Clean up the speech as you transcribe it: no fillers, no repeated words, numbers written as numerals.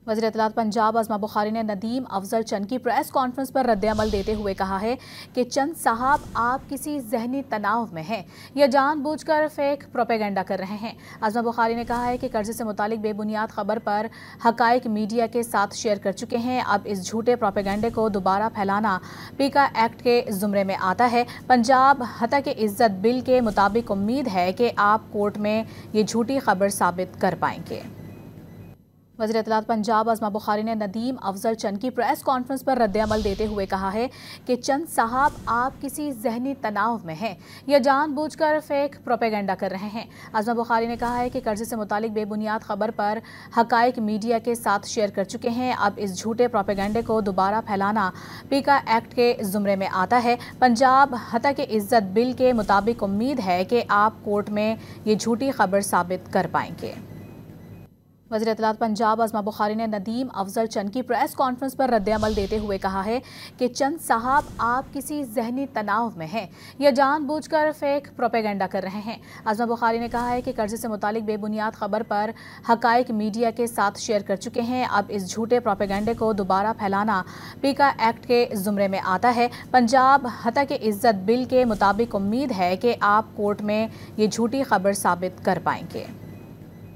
वज़ीर इत्तलात पंजाब आज़मा बुखारी ने नदीम अफजल चंद की प्रेस कॉन्फ्रेंस पर रद्द-ए-अमल देते हुए कहा है कि चंद साहब आप किसी जहनी तनाव में हैं या जानबूझकर फेक प्रोपेगेंडा कर रहे हैं। आज़मा बुखारी ने कहा है कि कर्जे से मुतालिक बेबुनियाद खबर पर हकाइक मीडिया के साथ शेयर कर चुके हैं। अब इस झूठे प्रोपेगेंडे को दोबारा फैलाना पीका एक्ट के जुमरे में आता है। पंजाब हतक इज्जत बिल के मुताबिक उम्मीद है कि आप कोर्ट में ये झूठी खबर साबित कर पाएंगे। वज़ीर इत्तलात पंजाब आज़मा बुखारी ने नदीम अफजल चंद की प्रेस कॉन्फ्रेंस पर रद्द-ए-अमल देते हुए कहा है कि चंद साहब आप किसी जहनी तनाव में हैं या जानबूझकर फेक प्रोपेगेंडा कर रहे हैं। आज़मा बुखारी ने कहा है कि कर्जे से मुतालिक बेबुनियाद खबर पर हकाइक मीडिया के साथ शेयर कर चुके हैं। अब इस झूठे प्रोपेगेंडे को दोबारा फैलाना पीका एक्ट के जुमरे में आता है। पंजाब हतक इज्जत बिल के मुताबिक उम्मीद है कि आप कोर्ट में ये झूठी खबर साबित कर पाएंगे। वज़ीर इत्तलात पंजाब आज़मा बुखारी ने नदीम अफजल चंद की प्रेस कॉन्फ्रेंस पर रद्द-ए-अमल देते हुए कहा है कि चंद साहब आप किसी जहनी तनाव में हैं या जानबूझकर फेक प्रोपेगेंडा कर रहे हैं। आज़मा बुखारी ने कहा है कि कर्जे से मुतालिक बेबुनियाद खबर पर हकाइक मीडिया के साथ शेयर कर चुके हैं। अब इस झूठे प्रोपेगेंडे को दोबारा फैलाना पीका एक्ट के जुमरे में आता है। पंजाब हतक इज्जत बिल के मुताबिक उम्मीद है कि आप कोर्ट में ये झूठी खबर साबित कर पाएंगे।